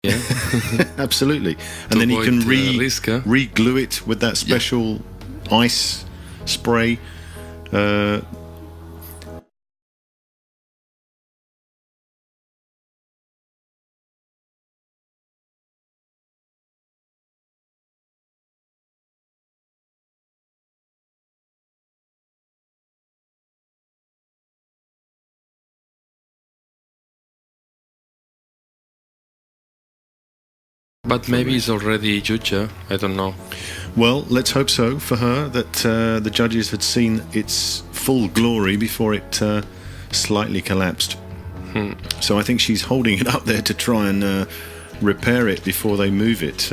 Yeah. Absolutely. And then you can risk, huh? re-glue it with that special ice spray. But maybe it's already judged, I don't know. Well, let's hope so for her, that the judges had seen its full glory before it slightly collapsed. So I think she's holding it up there to try and repair it before they move it.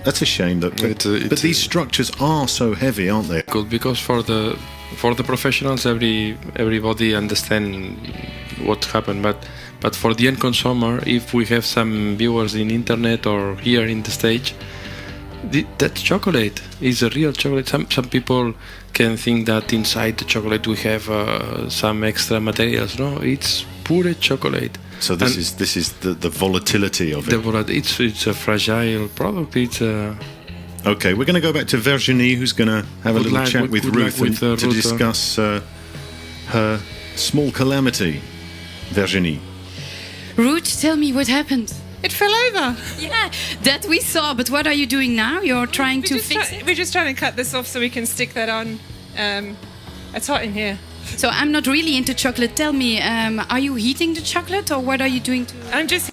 That's a shame, though. But these structures are so heavy, aren't they? Good, because for the professionals, everybody understand what happened, but for the end consumer, if we have some viewers in internet or here in the stage, that chocolate is a real chocolate. Some people can think that inside the chocolate we have some extra materials. No, it's pure chocolate. So this is the volatility of it. It's a fragile product. It's Okay, we're going to go back to Virginie, who's going to have a little chat with Ruth to discuss her small calamity. Virginie. Ruth, tell me what happened. It fell over. Yeah, that we saw, but what are you doing now? You're trying to fix it? We're just trying to cut this off so we can stick that on. It's hot in here. So I'm not really into chocolate. Tell me, are you heating the chocolate or what are you doing to... I'm just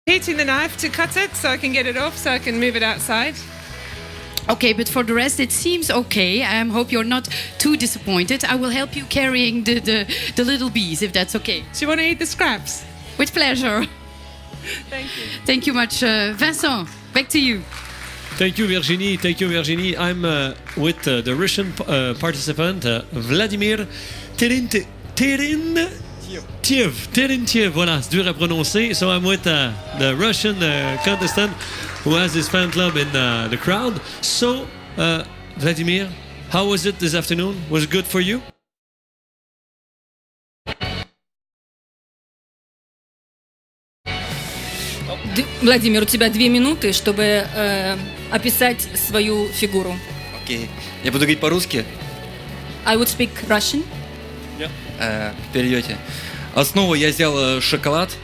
heating the knife to cut it so I can get it off so I can move it outside. Okay, but for the rest it seems okay. I hope you're not too disappointed. I will help you carrying the little bees, if that's okay. Do you want to eat the scraps? With pleasure. Thank you. Thank you much. Vincent, back to you. Thank you, Virginie. Thank you, Virginie. I'm with the Russian participant, Vladimir Terentiev. Voilà, c'est dur à prononcer. So I'm with the Russian contestant who has his fan club in the crowd. So, Vladimir, how was it this afternoon? Was it good for you? Владимир, у тебя 2 минуты, чтобы описать свою фигуру. Окей. Я буду говорить по-русски. I would speak Russian. Перейдете. Основу я сделал шоколад.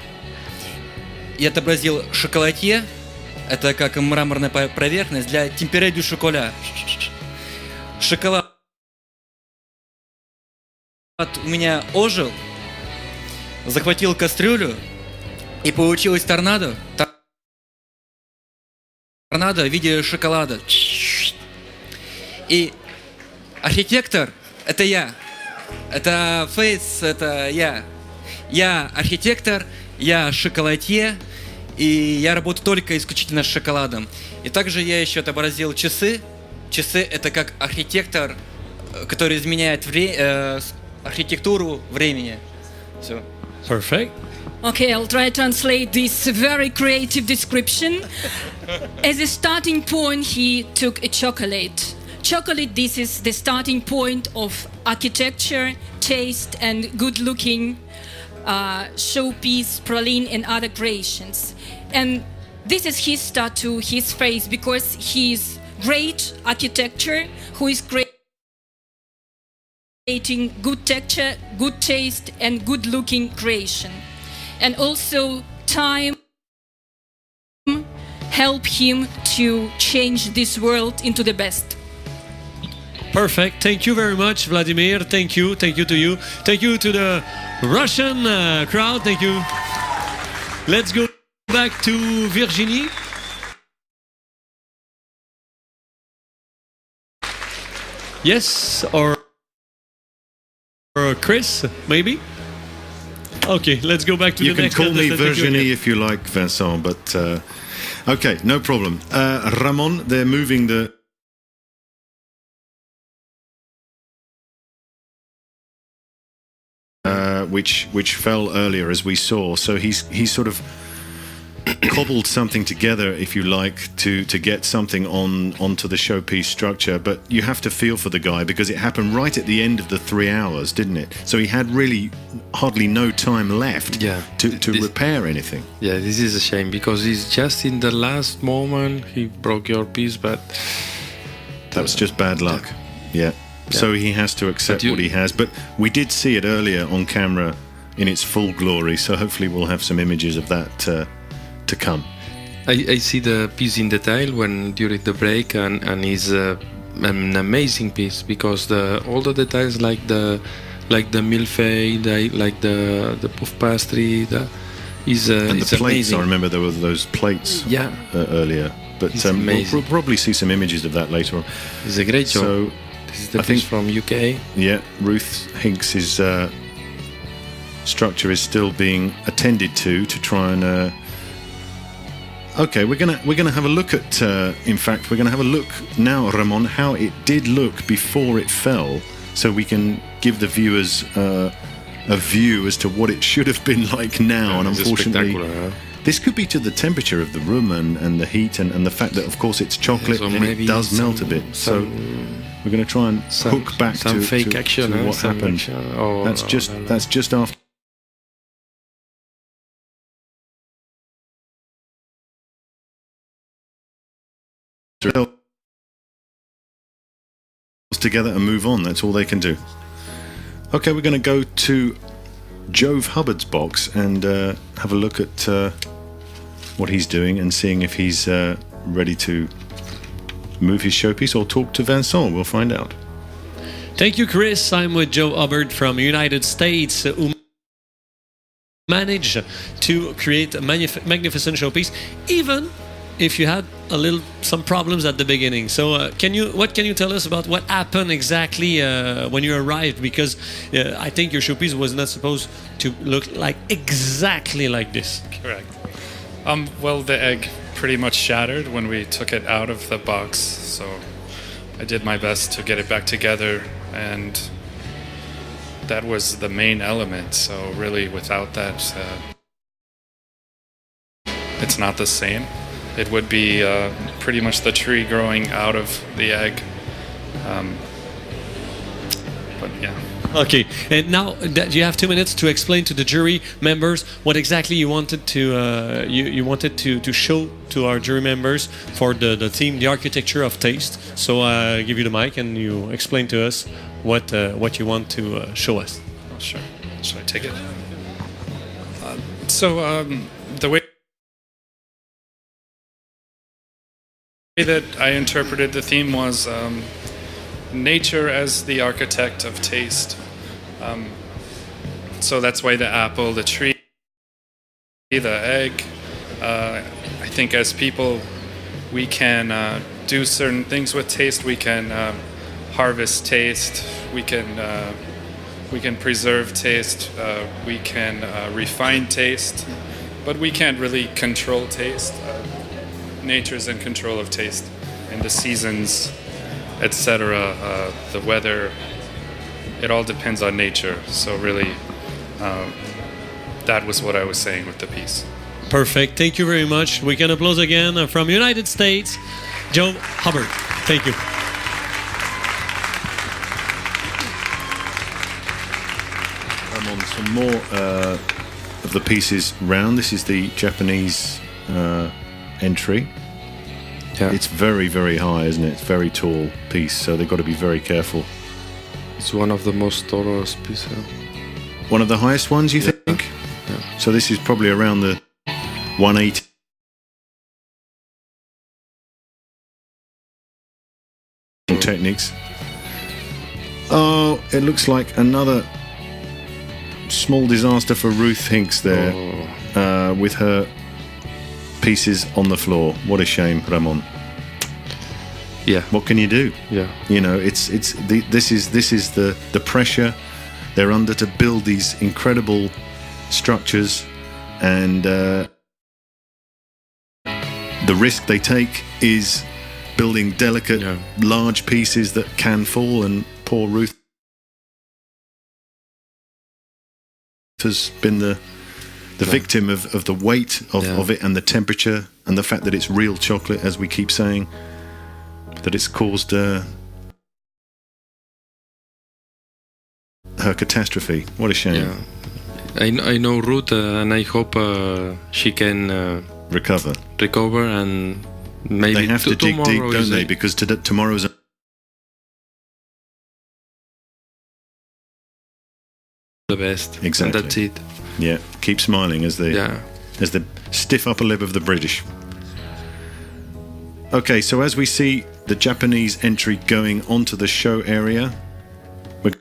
Я отобразил шоколадье. Это как мраморная поверхность для темпере дю шоколя. Шоколад у меня ожил, захватил кастрюлю, и получилось торнадо. Торнадо в виде шоколада. И архитектор — это я. Это фейс, это я. Я архитектор, я шоколадье, и я работаю только исключительно с шоколадом. И также я еще отобразил часы. Часы — это как архитектор, который изменяет архитектуру времени. Все. Perfect. Okay, I'll try to translate this very creative description. As a starting point, he took a chocolate. Chocolate, this is the starting point of architecture, taste, and good-looking showpiece, praline, and other creations. And this is his start to his face because he is great architecture who is creating good texture, good taste, and good-looking creation. And also time help him to change this world into the best. Perfect. Thank you very much, Vladimir. Thank you. Thank you to you. Thank you to the Russian crowd. Thank you. Let's go back to Virginie. Yes, or Chris, maybe? Okay, let's go back to the next. You can call me contestant. Virginie if you like, Vincent, but okay, no problem. Ramon, they're moving the which fell earlier, as we saw. So he's sort of cobbled something together, if you like, to get something onto the showpiece structure. But you have to feel for the guy, because it happened right at the end of the 3 hours, didn't it? So he had really hardly no time left to repair anything. Yeah, this is a shame, because it's just in the last moment he broke your piece, but that was just bad luck. Yeah. So he has to accept what he has. But we did see it earlier on camera in its full glory, so hopefully we'll have some images of that to come. I see the piece in detail when during the break, and it's an amazing piece, because all the details like the millefeuille, like the puff pastry, is and the plates. amazing. I remember there were those plates earlier, but we'll probably see some images of that later on. It's a great job. So this is the piece from UK. Yeah, Ruth Hinks's structure is still being attended to try and. Okay, we're gonna have a look at. In fact, we're gonna have a look now, Ramon, how it did look before it fell, so we can give the viewers a view as to what it should have been like now. And unfortunately, this could be to the temperature of the room and the heat and the fact that, of course, it's chocolate and it does melt a bit. So we're going to try and hook back to fake action, to what happened. That's just after. Together and move on. That's all they can do. Okay, we're going to go to Jove Hubbard's box and have a look at what he's doing and seeing if he's ready to move his showpiece or talk to Vincent. We'll find out. Thank you, Chris. I'm with Joe Hubbard from United States, who managed to create a magnificent showpiece, even if you had some problems at the beginning. So what can you tell us about what happened exactly when you arrived? Because I think your showpiece was not supposed to look like exactly like this. Correct. Well, the egg pretty much shattered when we took it out of the box, so I did my best to get it back together, and that was the main element. So really, without that, it's not the same. It would be pretty much the tree growing out of the egg. But yeah. Okay, and now that you have 2 minutes to explain to the jury members what exactly you wanted to you wanted to show to our jury members for the theme, the architecture of taste. So I give you the mic and you explain to us what you want to show us. Oh, sure. Should I take it? The way that I interpreted the theme was nature as the architect of taste. So that's why the apple, the tree, the egg. I think as people, we can do certain things with taste. We can harvest taste. We can preserve taste. We can refine taste, but we can't really control taste. Nature's in control of taste, and the seasons, etc., the weather, it all depends on nature. So really, that was what I was saying with the piece. Perfect. Thank you very much. We can applause again from United States, Joe Hubbard. Thank you. I'm on some more of the pieces round. This is the Japanese entry. Yeah. It's very, very high, isn't it? It's a very tall piece, so they've got to be very careful. It's one of the most tallest pieces. One of the highest ones, you think? Yeah. So this is probably around the 180 techniques. Oh, it looks like another small disaster for Ruth Hinks there, with her pieces on the floor. What a shame, Ramon. Yeah. What can you do? Yeah. You know, this is the pressure they're under to build these incredible structures, and the risk they take is building delicate, large pieces that can fall. And poor Ruth has been the the victim of the weight of it and the temperature and the fact that it's real chocolate, as we keep saying, that it's caused her catastrophe. What a shame. Yeah. I know Ruth, and I hope she can Recover. and maybe They have to dig deep, tomorrow, don't they? Because tomorrow's the best. Exactly. And that's it. yeah. Keep smiling as the stiff upper lip of the British. Okay, so as we see the Japanese entry going onto the show area, we're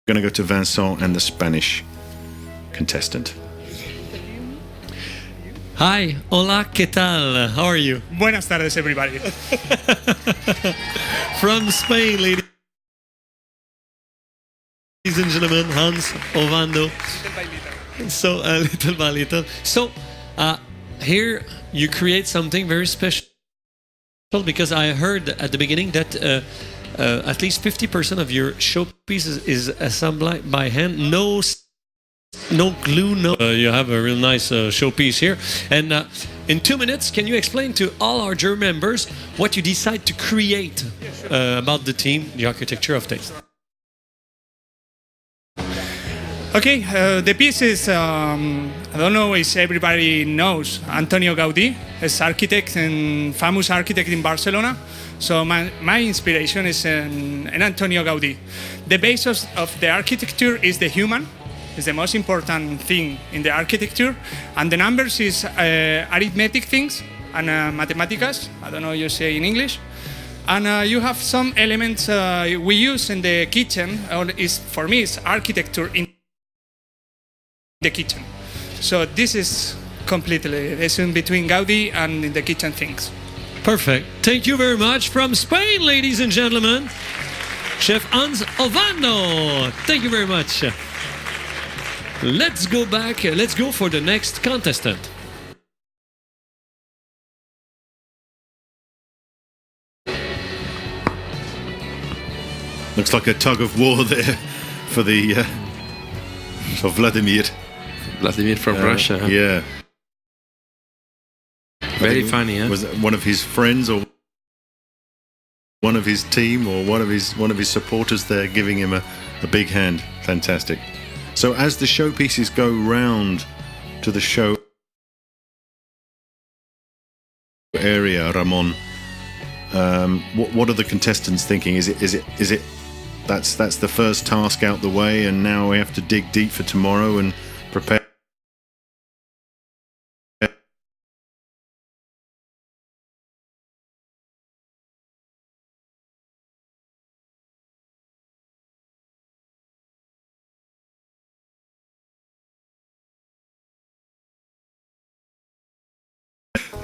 going to go to Vincent and the Spanish contestant. Hi, hola, ¿qué tal? How are you? Buenas tardes, everybody. From Spain, ladies and gentlemen, Hans Ovando. So, little by little. So, here you create something very special, because I heard at the beginning that at least 50% of your showpieces is assembled by hand. No glue, no. You have a real nice showpiece here. And in 2 minutes, can you explain to all our jury members what you decide to create about the team, the architecture of taste? Okay, the piece is, I don't know if everybody knows, Antonio Gaudí is architect and famous architect in Barcelona. So my inspiration is in Antonio Gaudí. The basis of the architecture is the human. Is the most important thing in the architecture, and the numbers is arithmetic things and mathematicas. I don't know how you say in English. And you have some elements we use in the kitchen. For me, it's architecture in the kitchen. So this is completely lesson between Gaudí and the kitchen things. Perfect. Thank you very much. From Spain, ladies and gentlemen, Chef Hans Ovando. Thank you very much. Let's go back. Let's go for the next contestant. Looks like a tug of war there for the for Vladimir. Vladimir from Russia. Huh? Yeah. Very funny, huh? Was it one of his friends or one of his team or one of his supporters there giving him a big hand? Fantastic. So as the showpieces go round to the show area, Ramon, what are the contestants thinking? Is it that's the first task out the way, and now we have to dig deep for tomorrow and prepare?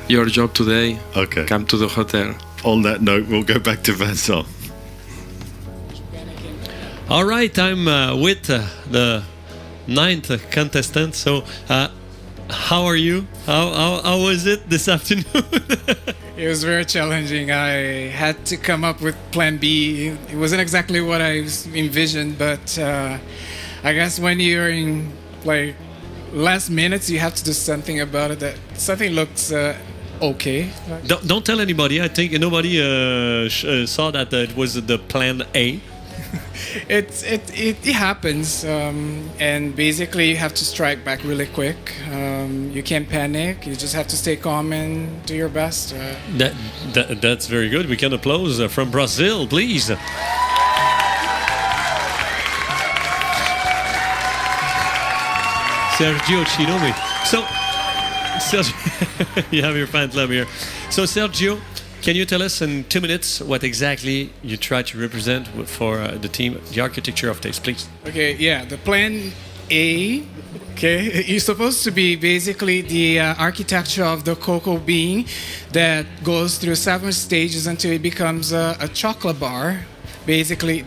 Your job today. Okay. Come to the hotel. On that note, we'll go back to Vincent. All right, I'm with the 9th contestant. So, how are you? How was it this afternoon? It was very challenging. I had to come up with plan B. It wasn't exactly what I envisioned, but I guess when you're in like last minutes, you have to do something about it. That something looks okay. Don't tell anybody. I think nobody saw that it was the plan A. It happens, and basically you have to strike back really quick. You can't panic. You just have to stay calm and do your best. That's very good. We can applaud from Brazil, please. Sergio Chinomi. So, Sergio, you have your fan club here. So, Sergio, can you tell us in 2 minutes what exactly you try to represent for the team, the architecture of taste, please? Okay, yeah, the plan A. Okay, it's supposed to be basically the architecture of the cocoa bean that goes through 7 stages until it becomes a chocolate bar. Basically,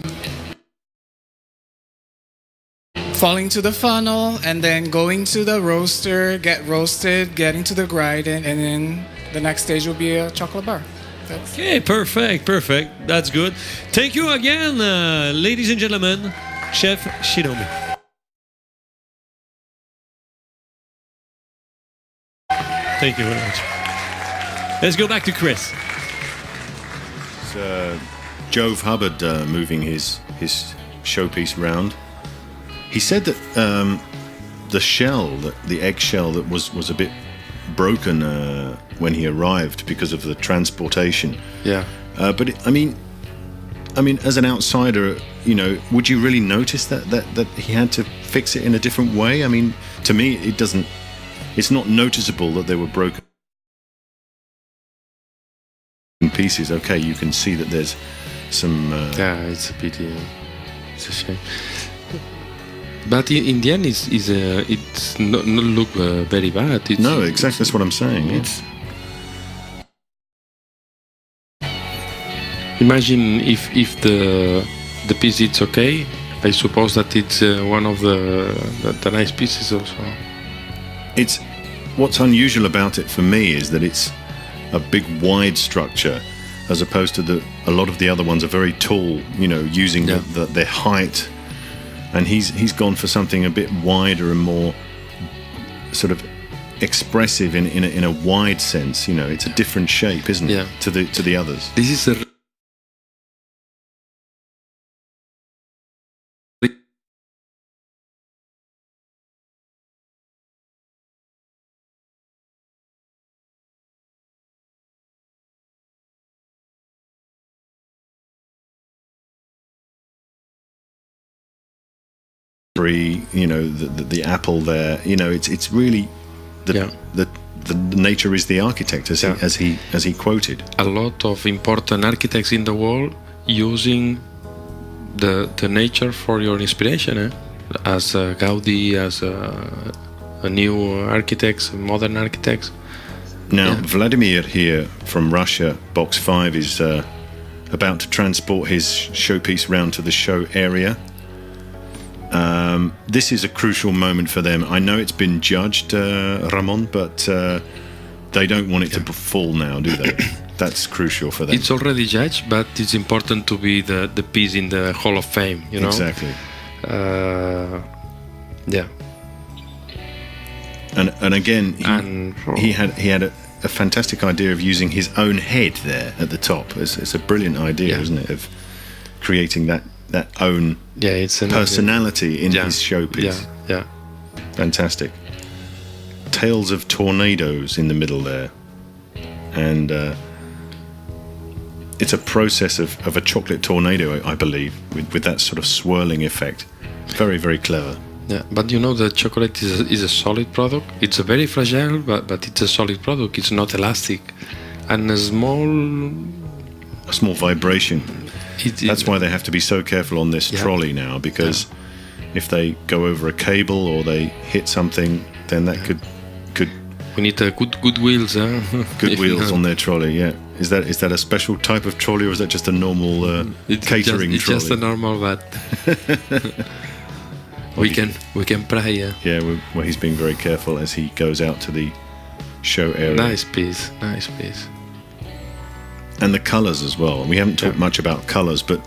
falling to the funnel and then going to the roaster, get roasted, getting to the grind, and then the next stage will be a chocolate bar. Okay, perfect. That's good. Thank you again, ladies and gentlemen, Chef Shinomi. Thank you very much. Let's go back to Chris. Jove Hubbard moving his showpiece round. He said that the eggshell that was a bit broken when he arrived because of the transportation. Yeah. But I mean, as an outsider, you know, would you really notice that he had to fix it in a different way? I mean, to me, it's not noticeable that they were broken pieces. Okay, you can see that there's some. Yeah, it's a pity. It's a shame. But in the end, it's not look very bad. No, exactly. That's what I'm saying. Yeah. Imagine if the piece is okay. I suppose that it's one of the nice pieces also. It's what's unusual about it for me is that it's a big wide structure, as opposed to a lot of the other ones are very tall. You know, using their height, and he's gone for something a bit wider and more sort of expressive in a wide sense. You know, it's a different shape, isn't it, to the others? This is a you know, the apple there. You know, it's really the nature is the architect, as he quoted. A lot of important architects in the world using the nature for your inspiration, as Gaudi, as a new architects, modern architects. Now, Vladimir here from Russia, Box 5, is about to transport his showpiece round to the show area. This is a crucial moment for them. I know it's been judged, Ramon, but they don't want it to fall now, do they? That's crucial for them. It's already judged, but it's important to be the piece in the Hall of Fame, you know? Exactly. Yeah. And again, he had a fantastic idea of using his own head there at the top. It's a brilliant idea, isn't it, of creating that own personality in his showpiece. Yeah. Fantastic. Tails of tornadoes in the middle there. And it's a process of a chocolate tornado, I believe, with that sort of swirling effect. Very, very clever. Yeah, but you know, the chocolate is a solid product. It's a very fragile, but it's a solid product. It's not elastic. And a small vibration. That's why they have to be so careful on this trolley now, because if they go over a cable or they hit something, then that could. We need good wheels, Good wheels on their trolley. Yeah. Is that a special type of trolley, or is that just a normal catering trolley? It's just a normal, but we can pray. Yeah. Well, he's being very careful as he goes out to the show area. Nice piece. And the colours as well. We haven't talked much about colours, but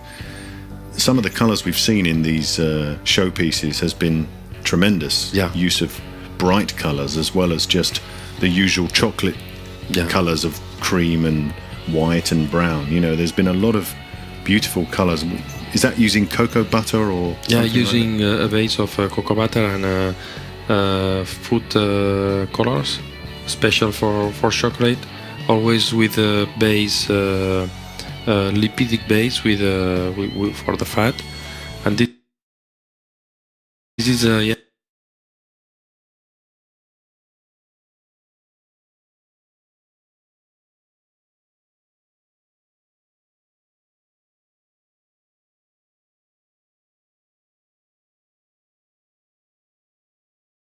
some of the colours we've seen in these showpieces has been tremendous. Use of bright colours as well as just the usual chocolate colours of cream and white and brown. You know, there's been a lot of beautiful colours. Is that using cocoa butter or? Yeah, using a base of cocoa butter and food colors, special for chocolate. Always with a base, lipidic base with for the fat, and this is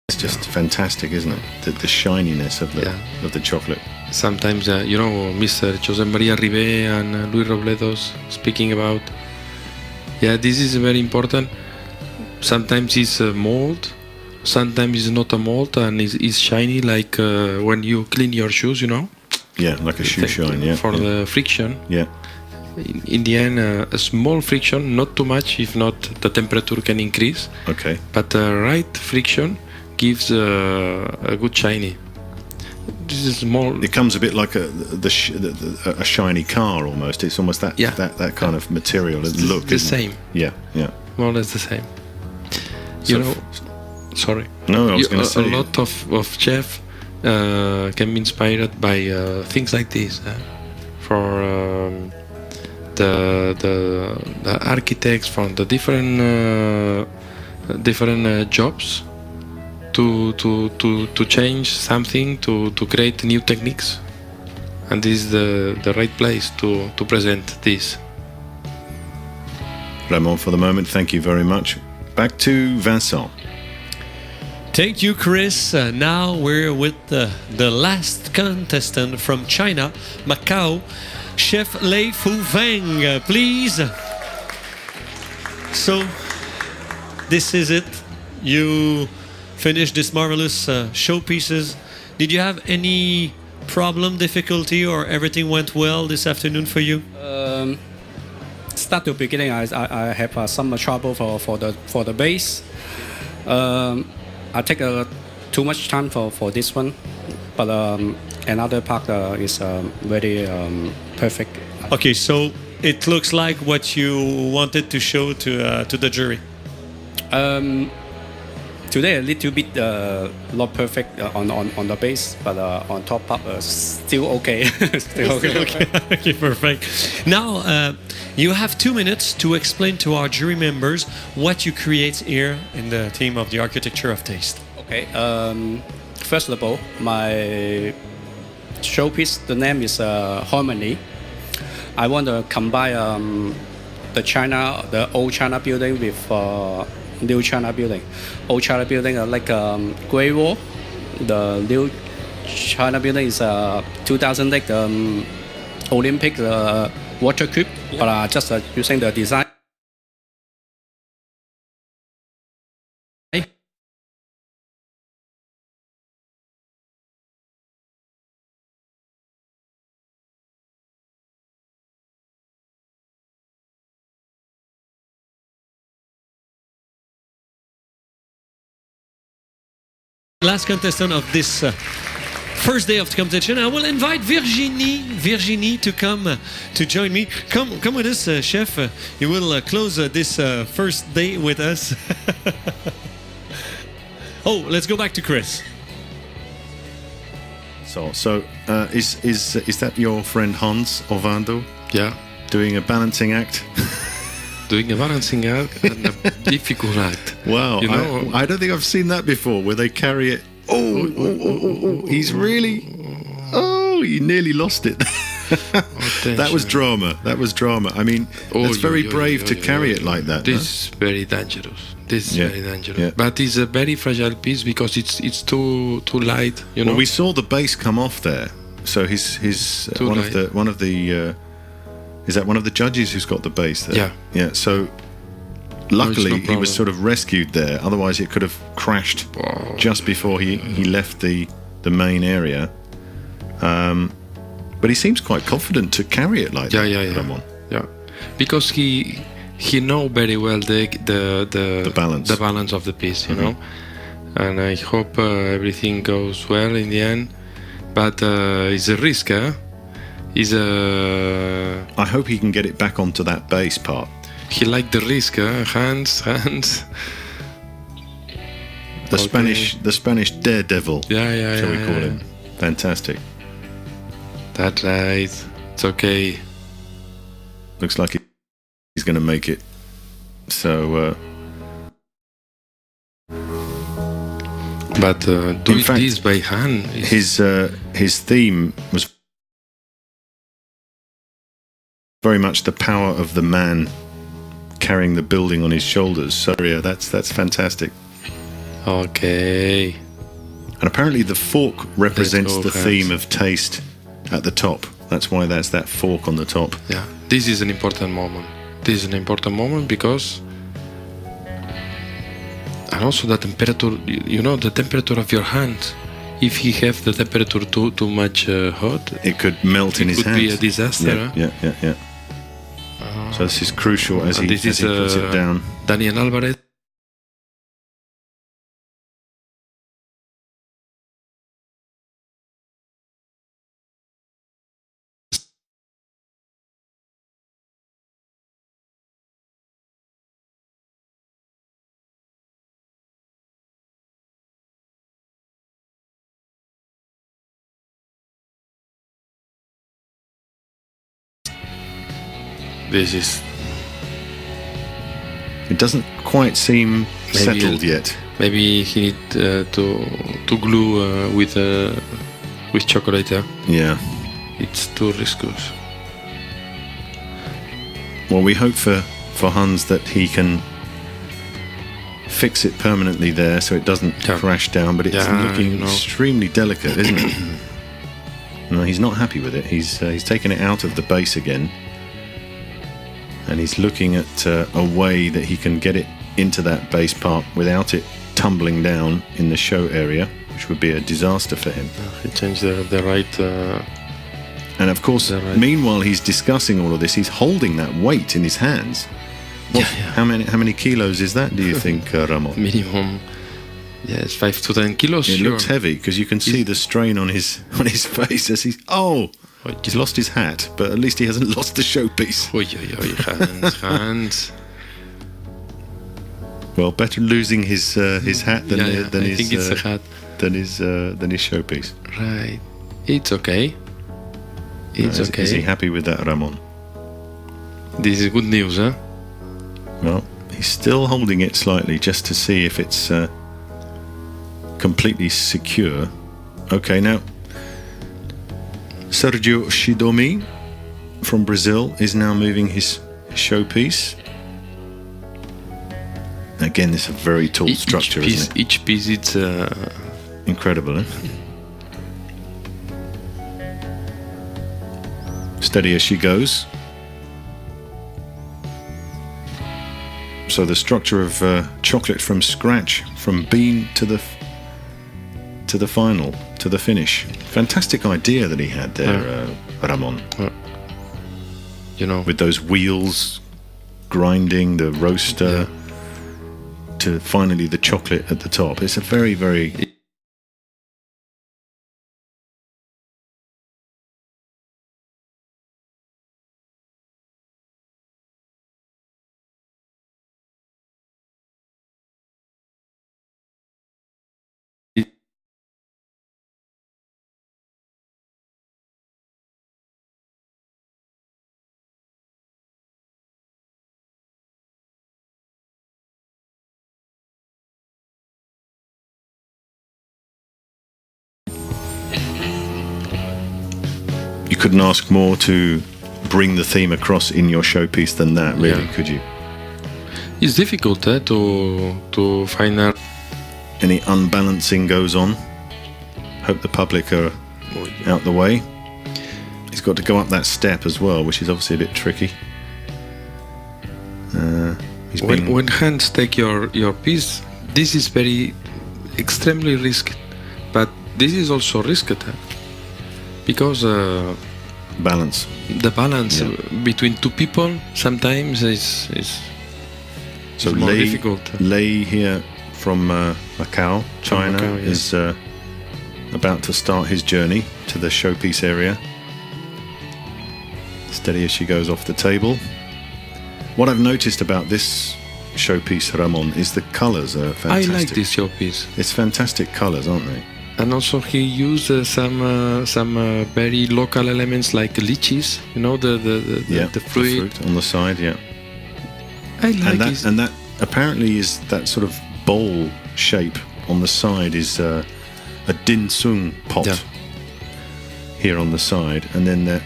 It's just fantastic, isn't it? The shininess of the chocolate. Sometimes, you know, Mr. Jose Maria Ribé and Luis Robledos speaking about. Yeah, this is very important. Sometimes it's a mold, sometimes it's not a mold, and it's shiny, like when you clean your shoes, you know. Yeah, like a shoe shine. Yeah. For the friction. Yeah. In the end, a small friction, not too much. If not, the temperature can increase. Okay. But the right friction gives a good shiny. This this is more. It comes a bit like a shiny car almost. It's almost that that kind of material and look. The same. Yeah, yeah. More or less the same. So You know. Sorry. No, I was going to say a lot of chefs can be inspired by things like this. For the architects from the different jobs to change something, to create new techniques, and this is the right place to present this. Ramon, for the moment, thank you very much. Back to Vincent. Thank you, Chris. Now we're with the last contestant from China, Macau, Chef Lei Fu Feng, please. So, this is it. You finished this marvelous showpieces. Did you have any problem, difficulty, or everything went well this afternoon for you? Start to beginning, I have some trouble for the base. I take too much time for this one, but another part is very perfect. Okay, so it looks like what you wanted to show to the jury. Today a little bit not perfect on the base, but on top part still okay. Still okay. Okay, perfect. Now you have 2 minutes to explain to our jury members what you create here in the theme of the architecture of taste. Okay. First of all, my showpiece, the name is Harmony. I want to combine the old China building with new China building. Old China building like Great Wall. The new China building is 2008 Olympic water cube, but just using the design. Last contestant of this first day of the competition, I will invite Virginie to come to join me. Come with us, chef. You will close this first day with us. Oh, let's go back to Chris. So is that your friend Hans Ovando? Yeah. Doing a balancing act? Doing a balancing act and a difficult act. Wow, You know, I don't think I've seen that before, where they carry it. He's really. Oh, he nearly lost it. That was drama. That was drama. I mean, it's very brave to carry it like that. This is very dangerous. This is very dangerous. Yeah. But it's a very fragile piece because it's too light. You know. Well, we saw the base come off there. So his one of the is that one of the judges who's got the base there? Yeah. Yeah. So luckily he was sort of rescued there. Otherwise it could have crashed just before he left the main area. But he seems quite confident to carry it like that. Yeah. Because he know very well the balance of the piece, you know. And I hope everything goes well in the end. But it's a risk, eh? I hope he can get it back onto that base part. He liked the risk, hands. The Spanish daredevil. Yeah. Shall we call him? Fantastic. That's right. It's okay. Looks like he's going to make it. So. But doing this by hand. His theme was very much the power of the man carrying the building on his shoulders. So yeah, that's fantastic. Okay. And apparently the fork represents the theme of taste at the top. That's why there's that fork on the top. Yeah, this is an important moment. This is an important moment because, and also the temperature. You know, the temperature of your hand. If he have the temperature too much hot, it could melt in his hands. It could be a disaster. Yeah. So this is crucial as he puts it down. Daniel Alvarez This is It doesn't quite seem settled yet. maybe he need to glue with chocolate. Yeah. It's too risky. Well, we hope for Hans that he can fix it permanently there so it doesn't crash down, but it's looking extremely delicate, isn't it? No, he's not happy with it. He's taken it out of the base again, and he's looking at a way that he can get it into that base part without it tumbling down in the show area, which would be a disaster for him. He changed the right. And of course, meanwhile he's discussing all of this, he's holding that weight in his hands. How many kilos is that, do you think, Ramon? Minimum, yes, 5 to 10 kilos. It looks heavy because you can see the strain on his face as he's lost his hat, but at least he hasn't lost the showpiece. Hands. Well, better losing his hat than I think it's a hat. than his showpiece. Right, it's okay. It's okay. Is he happy with that, Ramon? This is good news, huh? Well, he's still holding it slightly just to see if it's completely secure. Okay, now Sergio Shidomi from Brazil is now moving his showpiece. Again, it's a very tall structure, isn't it? Each piece, it's incredible, eh? Steady as she goes. So the structure of chocolate from scratch, from bean to the final, to the finish. Fantastic idea that he had there, Ramon. With those wheels grinding, the roaster, to finally the chocolate at the top. It's a very, very... You couldn't ask more to bring the theme across in your showpiece than that, really, could you? It's difficult to find out. Any unbalancing goes on. Hope the public are out the way. He's got to go up that step as well, which is obviously a bit tricky. When hands take your piece, this is very extremely risky, but this is also risky because balance. The balance between two people sometimes is so more difficult. Lei here from Macau, China, is about to start his journey to the showpiece area. Steady as she goes off the table. What I've noticed about this showpiece, Ramon, is the colours are fantastic. I like this showpiece. It's fantastic colours, aren't they? And also he used some very local elements like lychees, the fruit on the side, I like it. And that apparently is that sort of bowl shape on the side is a dim sum pot here on the side, and then that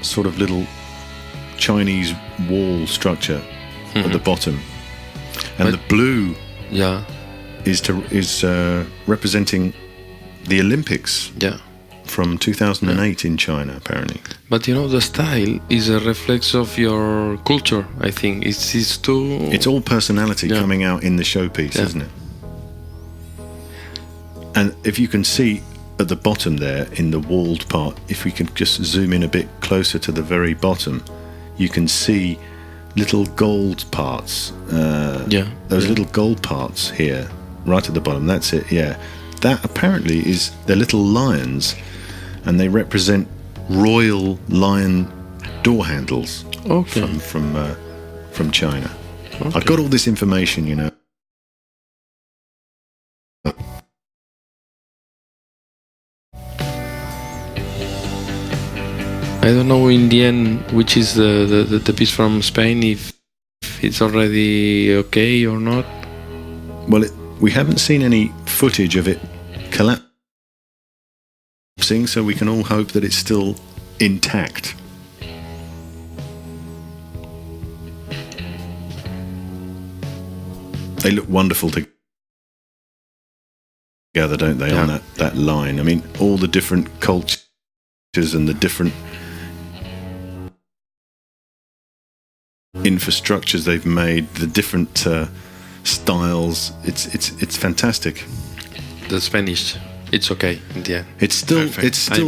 sort of little Chinese wall structure at the bottom, and the blue is representing the Olympics from 2008 in China, apparently. But the style is a reflex of your culture. I think it's all personality coming out in the showpiece, isn't it? And if you can see at the bottom there in the walled part, if we can just zoom in a bit closer to the very bottom, you can see little gold parts. Those little gold parts here, right at the bottom. That's it. Yeah, that apparently is they're little lions, and they represent royal lion door handles from China. Okay. I've got all this information, I don't know in the end which is the piece from Spain, if it's already okay or not. Well, we haven't seen any footage of it collapsing, so we can all hope that it's still intact. They look wonderful together, don't they, on that line? I mean, all the different cultures and the different infrastructures they've made, the different styles. It's fantastic. The Spanish, it's okay in the end. It's still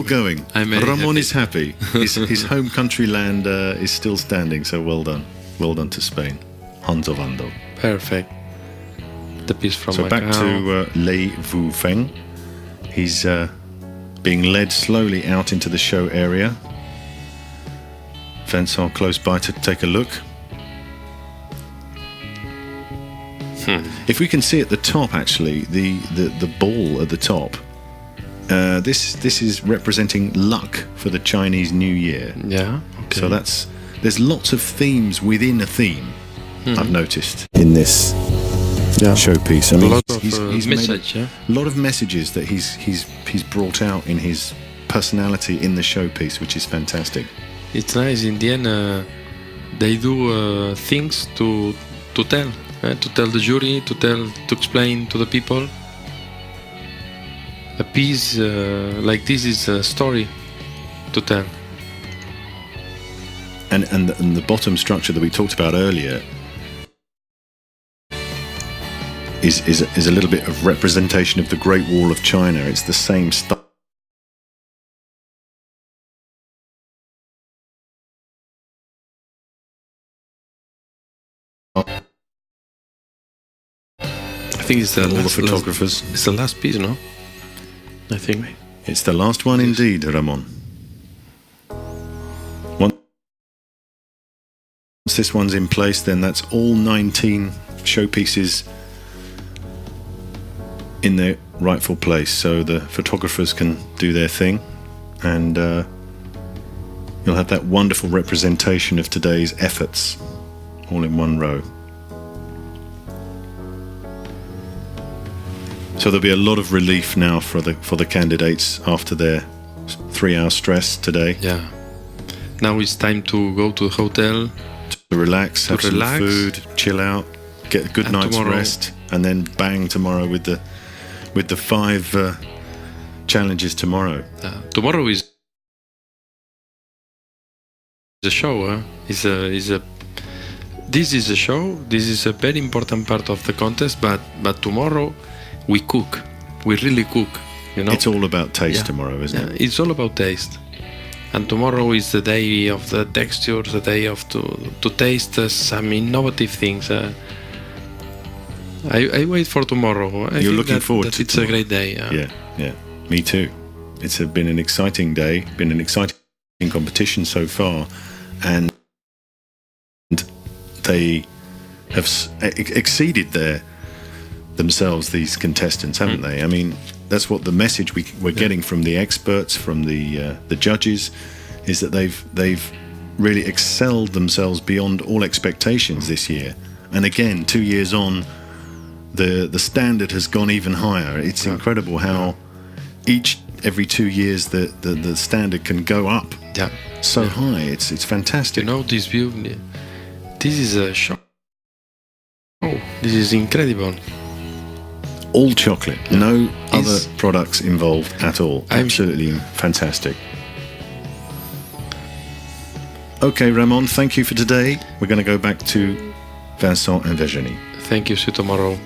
going. Ramon happy. is happy. His home country land is still standing. So well done to Spain. Hanzo Vando. Perfect. The piece from So back a.k.a. to Lei Wu Feng. He's being led slowly out into the show area. Vincent close by to take a look. If we can see at the top, actually, the ball at the top, this is representing luck for the Chinese New Year. Yeah. Okay. So there's lots of themes within a theme. I've noticed in this showpiece. I mean, a lot of he's message. made a lot of messages that he's brought out in his personality in the showpiece, which is fantastic. It's nice. In the end, they do things to tell the jury, to explain to the people. A piece like this is a story to tell. And the bottom structure that we talked about earlier is a little bit of representation of the Great Wall of China. It's the same style. I think it's all the photographers. It's the last piece, no? I think. It's the last one indeed, Ramon. Once this one's in place, then that's all 19 showpieces in their rightful place. So the photographers can do their thing, and you'll have that wonderful representation of today's efforts all in one row. So there'll be a lot of relief now for the candidates after their 3-hour stress today. Yeah. Now it's time to go to the hotel, to relax, have some food, chill out, get a good night's rest, and then bang tomorrow with the 5 challenges tomorrow. Tomorrow is the show. This is a show. This is a very important part of the contest. But tomorrow we cook. We really cook. You know. It's all about taste tomorrow, isn't it? It's all about taste. And tomorrow is the day of the textures, the day of to taste some innovative things. I wait for tomorrow. You're looking forward to it's tomorrow. A great day. Yeah. Me too. It's been an exciting day, been an exciting competition so far, and they have exceeded themselves, these contestants, haven't they? I mean, that's what the message we're getting from the experts, from the judges, is that they've really excelled themselves beyond all expectations this year. And again, 2 years on, the standard has gone even higher. It's incredible how every 2 years the standard can go up so high. It's fantastic. You know, this view, this is a show. Oh, this is incredible. All chocolate, no other products involved at all. Absolutely fantastic. Okay, Ramon, thank you for today. We're going to go back to Vincent and Virginie. Thank you, see you tomorrow.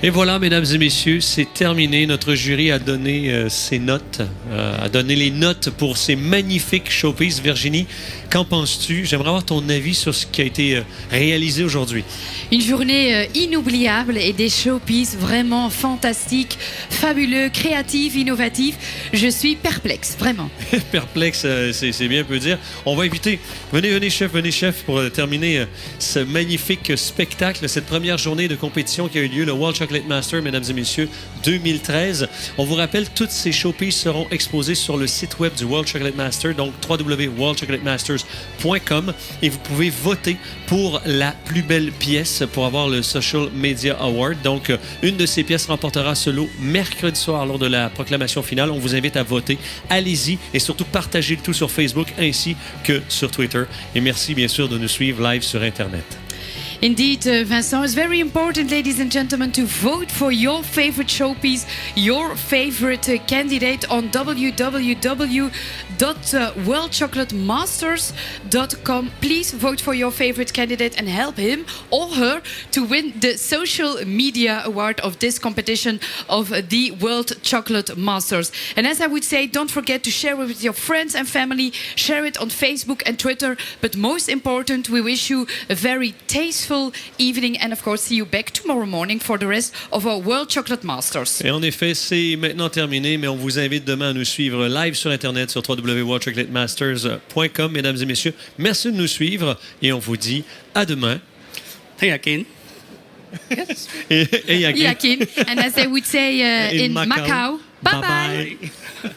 Et voilà, mesdames et messieurs, c'est terminé. Notre jury a donné ses notes, a donné les notes pour ces magnifiques showpieces. Virginie, qu'en penses-tu? J'aimerais avoir ton avis sur ce qui a été réalisé aujourd'hui. Une journée inoubliable et des showpieces vraiment fantastiques, fabuleux, créatifs, innovatifs. Je suis perplexe, vraiment. Perplexe, c'est bien peu dire. On va inviter, venez chef, pour terminer ce magnifique spectacle, cette première journée de compétition qui a eu lieu, le World Chocolate Chocolate Master, mesdames et messieurs, 2013. On vous rappelle, toutes ces showpieces seront exposées sur le site web du World Chocolate Master, donc www.worldchocolatemasters.com, et vous pouvez voter pour la plus belle pièce pour avoir le Social Media Award. Donc, une de ces pièces remportera ce lot mercredi soir lors de la proclamation finale. On vous invite à voter. Allez-y et surtout partagez le tout sur Facebook ainsi que sur Twitter. Et merci bien sûr de nous suivre live sur Internet. Indeed, Vincent, it's very important, ladies and gentlemen, to vote for your favorite showpiece, your favorite candidate on www.worldchocolatemasters.com. Please vote for your favorite candidate and help him or her to win the Social Media Award of this competition of the World Chocolate Masters. And as I would say, don't forget to share it with your friends and family, share it on Facebook and Twitter. But most important, we wish you a very tasteful evening and of course see you back tomorrow morning for the rest of our World Chocolate Masters. Et en effet, c'est maintenant terminé, mais on vous invite demain à nous suivre live sur Internet sur www.worldchocolatemasters.com. Mesdames et messieurs, merci de nous suivre et on vous dit à demain. Again. Yes. Et again. And as they would say in Macau, bye bye. Bye.